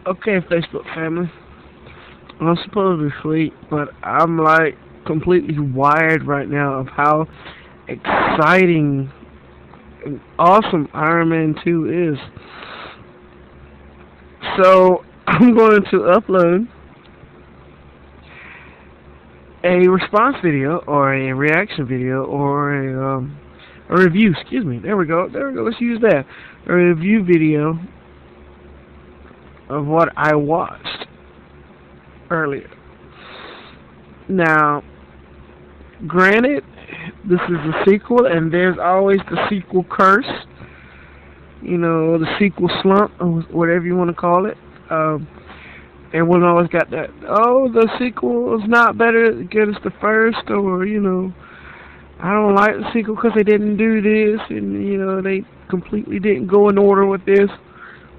Okay, Facebook family. I'm supposed to be asleep, but I'm like completely wired right now of how exciting and awesome Iron Man 2 is. So I'm going to upload a response video or a reaction video or a review. Excuse me. There we go. There we go. Let's use that. A review video of what I watched earlier. Now, granted, this is a sequel, and there's always the sequel curse. You know, the sequel slump, or whatever you want to call it. Everyone always got that, oh, the sequel is not better as good as the first, or, you know, I don't like the sequel because they didn't do this, and, you know, they completely didn't go in order with this.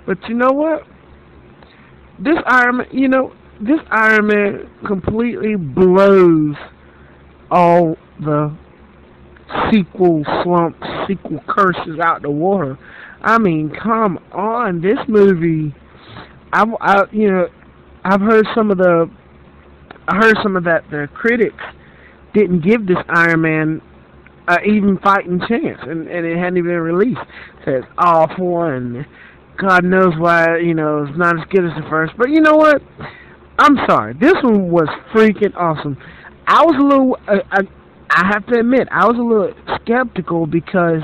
But you know what? This Iron Man, this Iron Man completely blows all the sequel slumps, sequel curses out the water. I mean, come on, this movie. I've heard some of that the critics didn't give this Iron Man even fighting chance, and it hadn't even been released. It says awful, and God knows why, it's not as good as the first. But you know what? I'm sorry. This one was freaking awesome. I was a little, I have to admit, I was a little skeptical because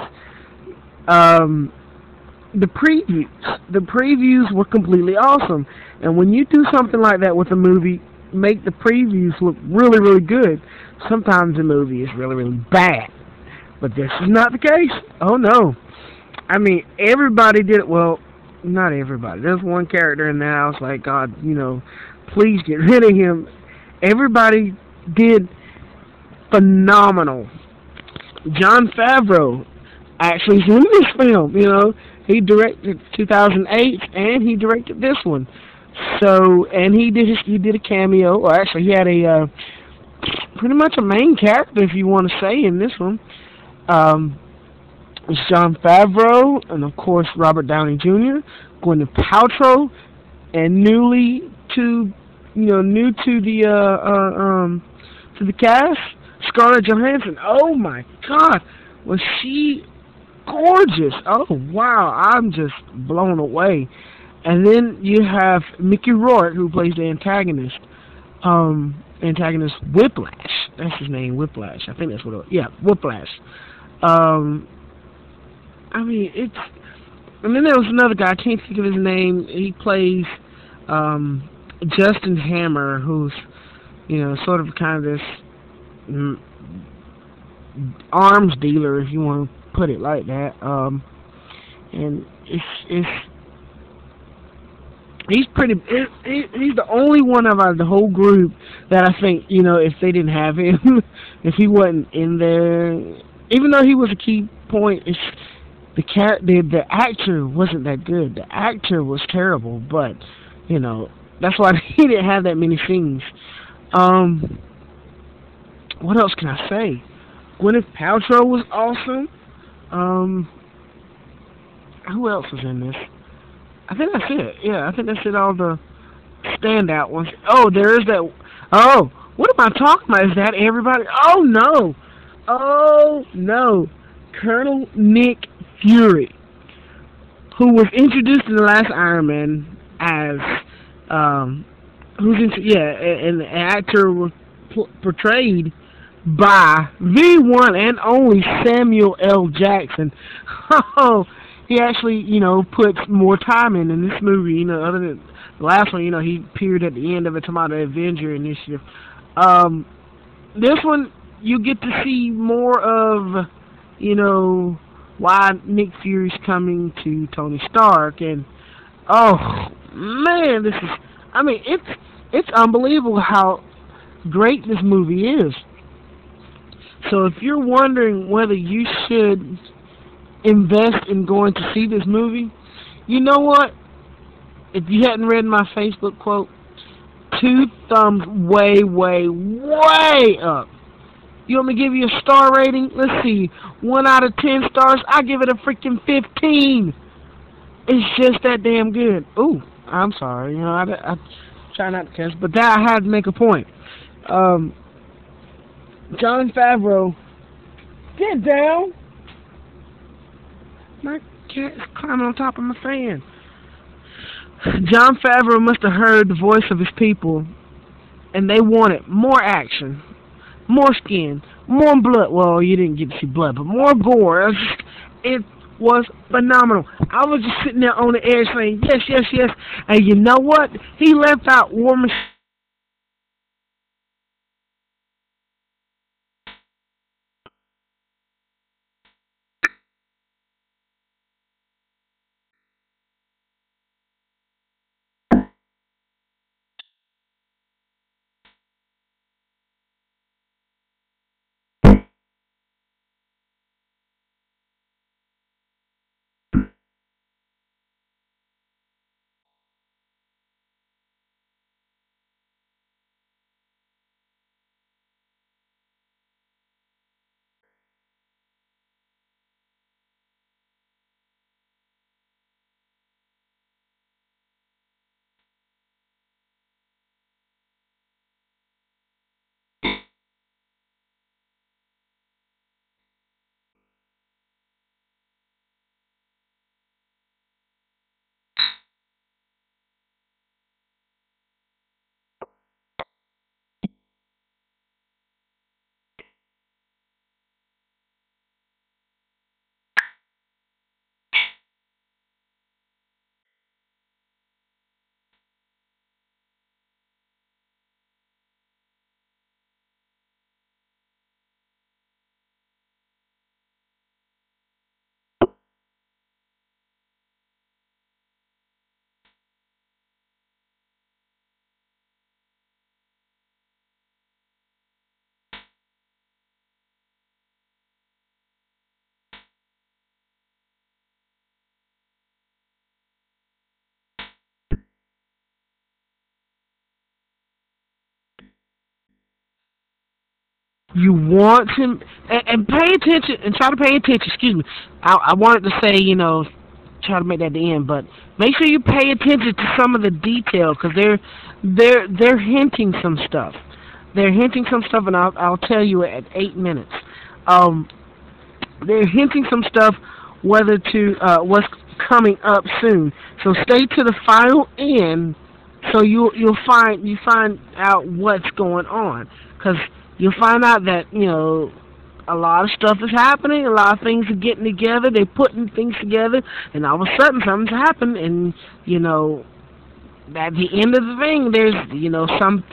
the previews were completely awesome. And when you do something like that with a movie, make the previews look really, really good, sometimes the movie is really, really bad. But this is not the case. Oh, no. I mean, everybody did it. Well, not everybody. There's one character in there I was like, God, please get rid of him. Everybody did phenomenal. Jon Favreau actually is in this film, He directed 2008 and he directed this one. So, and he did a cameo, or actually he had a pretty much a main character, if you want to say, in this one. It's Jon Favreau, and of course Robert Downey Jr., Gwyneth Paltrow, and new to the cast, Scarlett Johansson. Oh my God, was she gorgeous! Oh wow, I'm just blown away. And then you have Mickey Rourke, who plays the antagonist Whiplash. That's his name, Whiplash. I think that's what it was. Yeah, Whiplash. I mean, and then there was another guy, I can't think of his name. He plays Justin Hammer, who's, sort of kind of this arms dealer, if you want to put it like that. And he's the only one of the whole group that I think, if they didn't have him, if he wasn't in there, even though he was a key point, the actor wasn't that good. The actor was terrible, but, that's why he didn't have that many scenes. What else can I say? Gwyneth Paltrow was awesome. Who else was in this? I think that's it. Yeah, I think that's it. All the standout ones. Oh, there is that. Oh, what am I talking about? Is that everybody? Oh no! Oh no! Colonel Nick Fury, who was introduced in the last Iron Man as and the actor was portrayed by the one and only Samuel L. Jackson. Oh, he actually, puts more time in this movie, other than the last one, he appeared at the end of it, talking about the Avenger Initiative. This one, you get to see more of, why Nick Fury's coming to Tony Stark, and, oh, man, it's unbelievable how great this movie is. So if you're wondering whether you should invest in going to see this movie, you know what? If you hadn't read my Facebook quote, 2 thumbs way, way, way up. You want me to give you a star rating? Let's see. 1 out of 10 stars, I give it a freaking 15. It's just that damn good. Ooh, I'm sorry. You know, I try not to cuss, but that I had to make a point. Um, Jon Favreau, get down. My cat is climbing on top of my fan. Jon Favreau must have heard the voice of his people, and they wanted more action, more skin, more blood. Well, you didn't get to see blood, but more gore. It was phenomenal. I was just sitting there on the edge saying, yes, yes, yes. And you know what? He left out War Machine. You want to, and pay attention, and try to pay attention, excuse me. I wanted to say, you know, try to make that the end, but make sure you pay attention to some of the details, because they're hinting some stuff. They're hinting some stuff, and I'll tell you at 8 minutes. They're hinting some stuff, whether to what's coming up soon. So stay to the final end, so you'll find out what's going on, because you'll find out that, you know, a lot of stuff is happening, a lot of things are getting together, they're putting things together, and all of a sudden something's happened, and, you know, at the end of the thing, there's, you know, some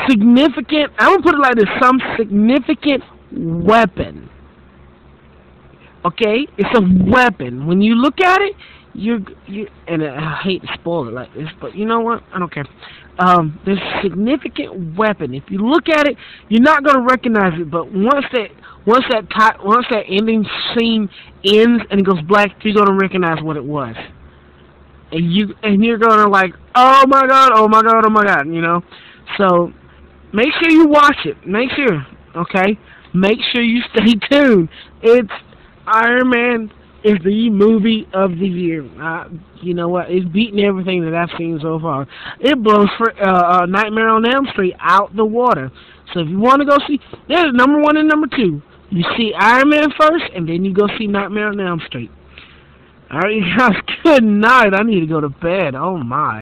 significant, I'm going to put it like this, some significant weapon. Okay? It's a weapon. When you look at it, you and I hate to spoil it like this, but you know what? I don't care. There's a significant weapon. If you look at it, you're not going to recognize it. But once that ending scene ends and it goes black, you're going to recognize what it was. And you're going to like, oh my god, oh my god, oh my god, you know. So make sure you watch it. Make sure, okay. Make sure you stay tuned. It's Ironman is the movie of the year. You know what? It's beating everything that I've seen so far. It blows for Nightmare on Elm Street out the water. So if you want to go see, there's number 1 and number 2. You see Iron Man first, and then you go see Nightmare on Elm Street. All right, guys. Good night. I need to go to bed. Oh my.